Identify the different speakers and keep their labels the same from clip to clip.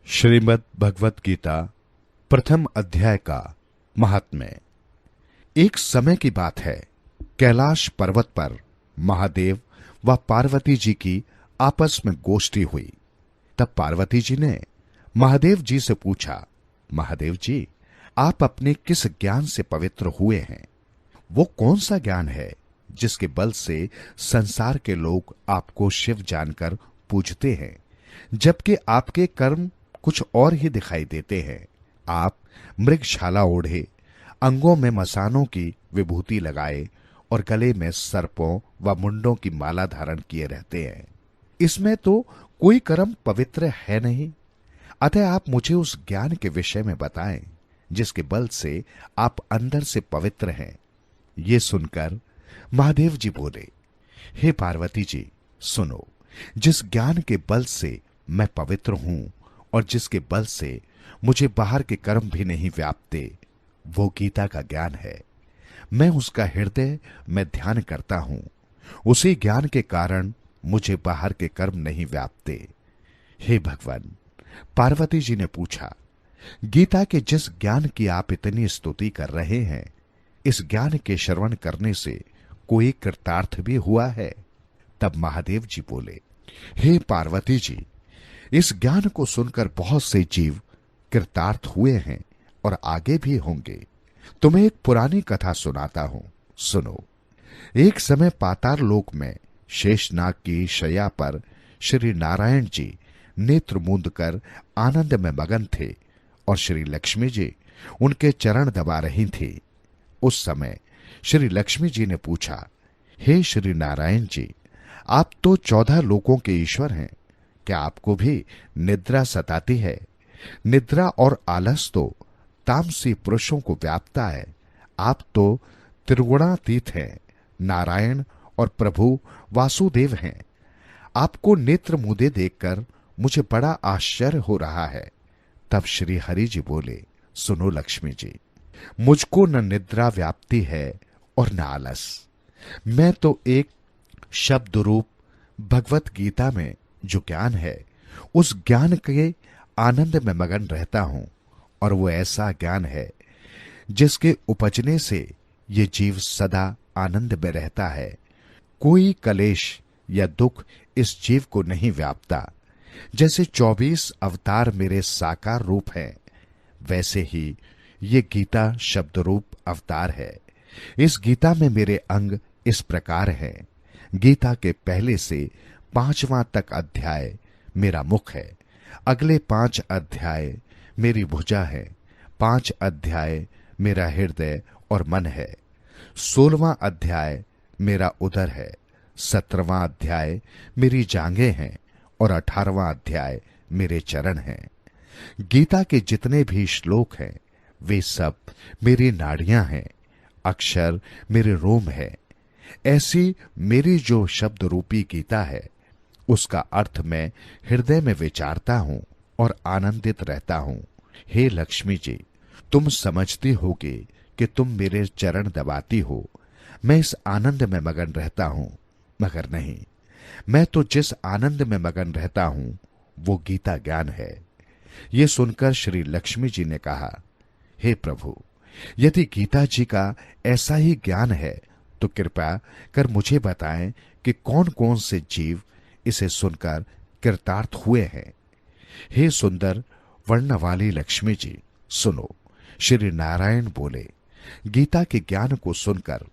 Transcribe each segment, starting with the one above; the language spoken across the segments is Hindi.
Speaker 1: श्रीमद् भगवत गीता प्रथम अध्याय का महात्म्य। एक समय की बात है, कैलाश पर्वत पर महादेव व पार्वती जी की आपस में गोष्ठी हुई। तब पार्वती जी ने महादेव जी से पूछा, महादेव जी, आप अपने किस ज्ञान से पवित्र हुए हैं? वो कौन सा ज्ञान है जिसके बल से संसार के लोग आपको शिव जानकर पूजते हैं, जबकि आपके कर्म कुछ और ही दिखाई देते हैं? आप मृगशाला ओढ़े, अंगों में मसानों की विभूति लगाए और गले में सर्पों व मुंडों की माला धारण किए रहते हैं। इसमें तो कोई कर्म पवित्र है नहीं। अतः आप मुझे उस ज्ञान के विषय में बताएं जिसके बल से आप अंदर से पवित्र हैं। ये सुनकर महादेव जी बोले, हे पार्वती जी, सुनो, जिस ज्ञान के बल से मैं पवित्र हूं और जिसके बल से मुझे बाहर के कर्म भी नहीं व्यापते, वो गीता का ज्ञान है। मैं उसका हृदय में ध्यान करता हूं। उसी ज्ञान के कारण मुझे बाहर के कर्म नहीं व्यापते। हे भगवान, पार्वती जी ने पूछा, गीता के जिस ज्ञान की आप इतनी स्तुति कर रहे हैं, इस ज्ञान के श्रवण करने से कोई कृतार्थ भी हुआ है? तब महादेव जी बोले, हे पार्वती जी, इस ज्ञान को सुनकर बहुत से जीव कृतार्थ हुए हैं और आगे भी होंगे। तुम्हें एक पुरानी कथा सुनाता हूं, सुनो। एक समय पाताल लोक में शेषनाग की शैया पर श्री नारायण जी नेत्र मूंद कर आनंद में मगन थे और श्री लक्ष्मी जी उनके चरण दबा रही थी। उस समय श्री लक्ष्मी जी ने पूछा, हे श्री नारायण जी, आप तो 14 लोकों के ईश्वर हैं, क्या आपको भी निद्रा सताती है? निद्रा और आलस तो तामसी पुरुषों को व्यापता है। आप तो त्रिगुणातीत हैं, नारायण और प्रभु वासुदेव हैं। आपको नेत्र मूंदे देखकर मुझे बड़ा आश्चर्य हो रहा है। तब श्री हरि जी बोले, सुनो लक्ष्मी जी, मुझको न निद्रा व्याप्ति है और न आलस। मैं तो एक शब्द रूप भगवत गीता में जो ज्ञान है, उस ज्ञान के आनंद में मगन रहता हूं, और वो ऐसा ज्ञान है जिसके उपजने से ये जीव सदा आनंद में रहता है। कोई कलेश या दुख इस जीव को नहीं व्यापता। जैसे 24 अवतार मेरे साकार रूप हैं, वैसे ही ये गीता शब्द रूप अवतार है। इस गीता में मेरे अंग इस प्रकार हैं। गीता के पहले से 5वां तक अध्याय मेरा मुख है, अगले 5 अध्याय मेरी भुजा है, 5 अध्याय मेरा हृदय और मन है, 16वां अध्याय मेरा उदर है, 17वां अध्याय मेरी जांघें हैं और 18वां अध्याय मेरे चरण हैं। गीता के जितने भी श्लोक हैं, वे सब मेरी नाड़ियां हैं, अक्षर मेरे रोम है। ऐसी मेरी जो शब्द रूपी गीता है, उसका अर्थ मैं हृदय में विचारता हूं और आनंदित रहता हूं। हे लक्ष्मी जी, तुम समझती होगे कि तुम मेरे चरण दबाती हो, मैं इस आनंद में मगन रहता हूं, मगर नहीं, मैं तो जिस आनंद में मगन रहता हूं वो गीता ज्ञान है। ये सुनकर श्री लक्ष्मी जी ने कहा, हे प्रभु, यदि गीता जी का ऐसा ही ज्ञान है तो कृपया कर मुझे बताएं कि कौन कौन से जीव इसे सुनकर कृतार्थ हुए हैं। हे सुंदर वर्ण वाली लक्ष्मी जी, सुनो। श्री नारायण बोले, गीता के ज्ञान को सुनकर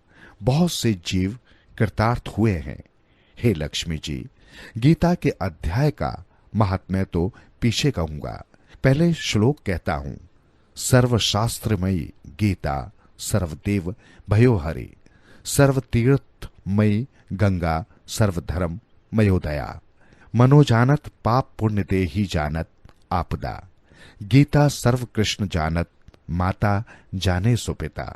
Speaker 1: बहुत से जीव कृतार्थ हुए हैं। हे लक्ष्मी जी, गीता के अध्याय का महात्म्य तो पीछे कहूंगा, पहले श्लोक कहता हूं। सर्वशास्त्रमयी गीता सर्वदेव भयो हरि, सर्वतीर्थमयी गंगा सर्वधर्म मयोदया, मनोजानत पाप पुण्य दे ही जानत आपदा, गीता सर्व कृष्ण जानत माता जाने सुपिता,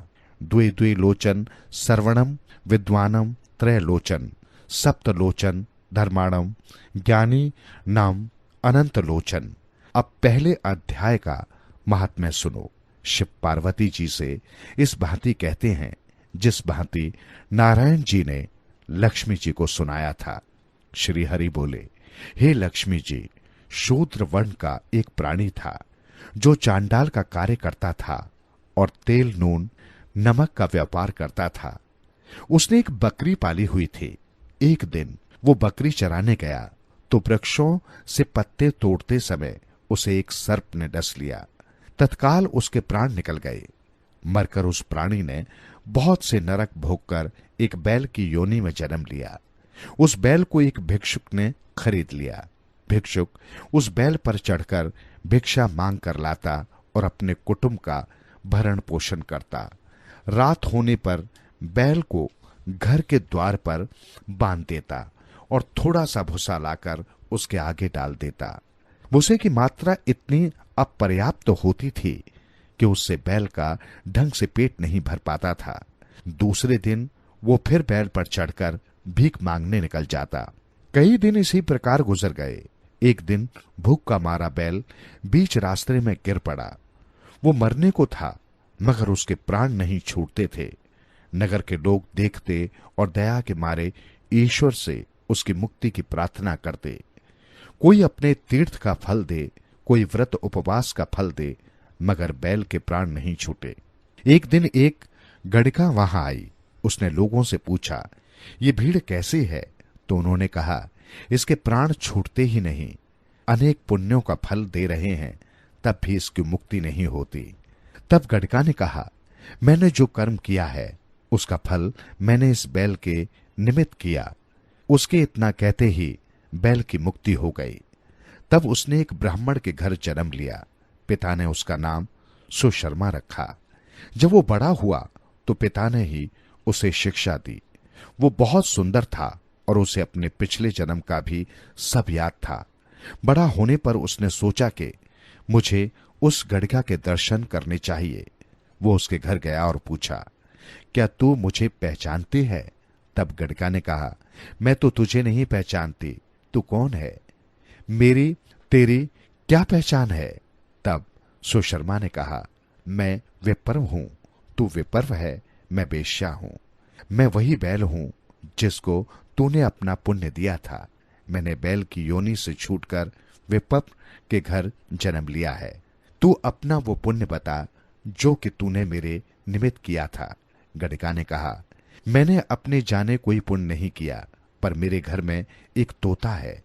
Speaker 1: द्वे द्वे लोचन सर्वणम विद्वानम त्रयलोचन, सप्तलोचन धर्माणम ज्ञानी नाम अनंत लोचन। अब पहले अध्याय का महात्म्य सुनो। शिव पार्वती जी से इस भांति कहते हैं जिस भांति नारायण जी ने लक्ष्मी जी को सुनाया था। श्री हरि बोले, हे लक्ष्मी जी, शूद्र वर्ण का एक प्राणी था जो चांडाल का कार्य करता था और तेल नून नमक का व्यापार करता था। उसने एक बकरी पाली हुई थी। एक दिन वो बकरी चराने गया तो वृक्षों से पत्ते तोड़ते समय उसे एक सर्प ने डस लिया। तत्काल उसके प्राण निकल गए। मरकर उस प्राणी ने बहुत से नरक भोगकर एक बैल की योनि में जन्म लिया। उस बैल को एक भिक्षुक ने खरीद लिया। भिक्षुक उस बैल पर चढ़कर भिक्षा मांग कर लाता और अपने कुटुंब का भरण पोषण करता। रात होने पर बैल को घर के द्वार पर बांध देता और थोड़ा सा भूसा लाकर उसके आगे डाल देता। भूसे की मात्रा इतनी अपर्याप्त होती थी कि उससे बैल का ढंग से पेट नहीं भर पाता था। दूसरे दिन वो फिर बैल पर चढ़कर भीख मांगने निकल जाता। कई दिन इसी प्रकार गुजर गए। एक दिन भूख का मारा बैल बीच रास्ते में गिर पड़ा। वो मरने को था मगर उसके प्राण नहीं छूटते थे। नगर के लोग देखते और दया के मारे ईश्वर से उसकी मुक्ति की प्रार्थना करते। कोई अपने तीर्थ का फल दे, कोई व्रत उपवास का फल दे, मगर बैल के प्राण नहीं छूटे। एक दिन एक गड़िका वहां आई। उसने लोगों से पूछा, ये भीड़ कैसी है? तो उन्होंने कहा, इसके प्राण छूटते ही नहीं, अनेक पुण्यों का फल दे रहे हैं, तब भी इसकी मुक्ति नहीं होती। तब गड़िका ने कहा, मैंने जो कर्म किया है उसका फल मैंने इस बैल के निमित्त किया। उसके इतना कहते ही बैल की मुक्ति हो गई। तब उसने एक ब्राह्मण के घर जन्म लिया। पिता ने उसका नाम सुशर्मा रखा। जब वो बड़ा हुआ तो पिता ने ही उसे शिक्षा दी। वो बहुत सुंदर था और उसे अपने पिछले जन्म का भी सब याद था। बड़ा होने पर उसने सोचा कि मुझे उस गड़िका के दर्शन करने चाहिए। वो उसके घर गया और पूछा, क्या तू मुझे पहचानती है? तब गड़िका ने कहा, मैं तो तुझे नहीं पहचानती, तू कौन है? मेरी तेरी क्या पहचान है? तब सुशर्मा ने कहा, मैं विपर्व हूं, तू विपर्व है, मैं वेश्या हूं। मैं वही बैल हूं जिसको तूने अपना पुण्य दिया था। मैंने बैल की योनि से छूटकर विपर्व के घर जन्म लिया है। तू अपना वो पुण्य बता जो कि तूने मेरे निमित्त किया था। गड़िका ने कहा, मैंने अपने जाने कोई पुण्य नहीं किया, पर मेरे घर में एक तोता है।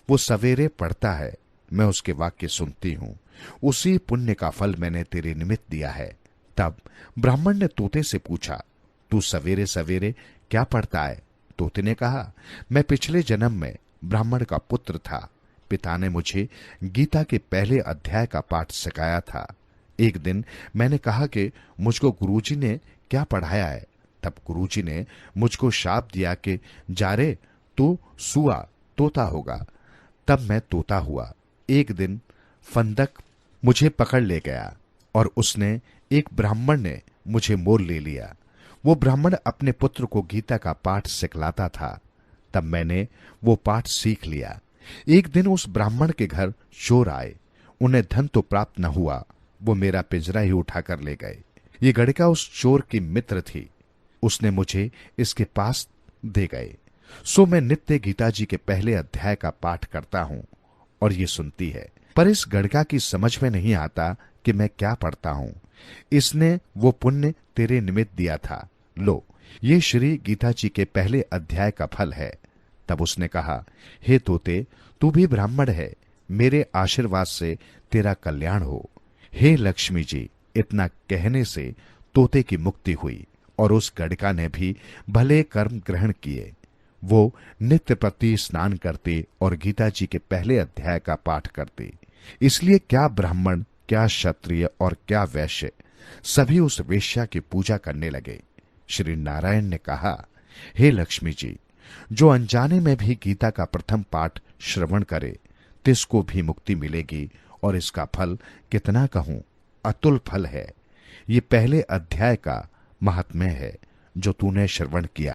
Speaker 1: वो सवेरे पढ़ता है, मैं उसके वाक्य सुनती हूं। उसी पुण्य का फल मैंने तेरे निमित्त दिया है। तब ब्राह्मण ने तोते से पूछा, तू सवेरे सवेरे क्या पढ़ता है? तोते ने कहा, मैं पिछले जन्म में ब्राह्मण का पुत्र था। पिता ने मुझे गीता के पहले अध्याय का पाठ सिखाया था। एक दिन मैंने कहा कि मुझको गुरुजी ने क्या पढ़ाया है। तब गुरुजी ने मुझको शाप दिया कि जा रे, तू सुआ तोता होगा। तब मैं तोता हुआ। एक दिन फंदक मुझे पकड़ ले गया और उसने एक ब्राह्मण ने मुझे मोल ले लिया। वो ब्राह्मण अपने पुत्र को गीता का पाठ सिखलाता था। तब मैंने वो पाठ सीख लिया। एक दिन उस ब्राह्मण के घर चोर आए। उन्हें धन तो प्राप्त न हुआ, वो मेरा पिंजरा ही उठा कर ले गए। ये गड़िका उस चोर की मित्र थी। उसने मुझे इसके पास दे गए। सो मैं नित्य गीता जी के पहले अध्याय का पाठ करता हूं और ये सुनती है। पर इस गड़िका की समझ में नहीं आता कि मैं क्या पढ़ता हूं। इसने वो पुण्य तेरे निमित्त दिया था। लो, ये श्री गीता जी के पहले अध्याय का फल है। तब उसने कहा, हे तोते, तू भी ब्राह्मण है, मेरे आशीर्वाद से तेरा कल्याण हो। हे लक्ष्मी जी, इतना कहने से तोते की मुक्ति हुई और उस गड़िका ने भी भले कर्म ग्रहण किए। वो नित्य प्रति स्नान करते और गीता जी के पहले अध्याय का पाठ करते। इसलिए क्या ब्राह्मण, क्या क्षत्रिय और क्या वैश्य, सभी उस वेश्या की पूजा करने लगे। श्री नारायण ने कहा, हे लक्ष्मी जी, जो अनजाने में भी गीता का प्रथम पाठ श्रवण करे तिसको भी मुक्ति मिलेगी और इसका फल कितना कहूं, अतुल फल है। ये पहले अध्याय का महात्म्य है जो तूने श्रवण किया।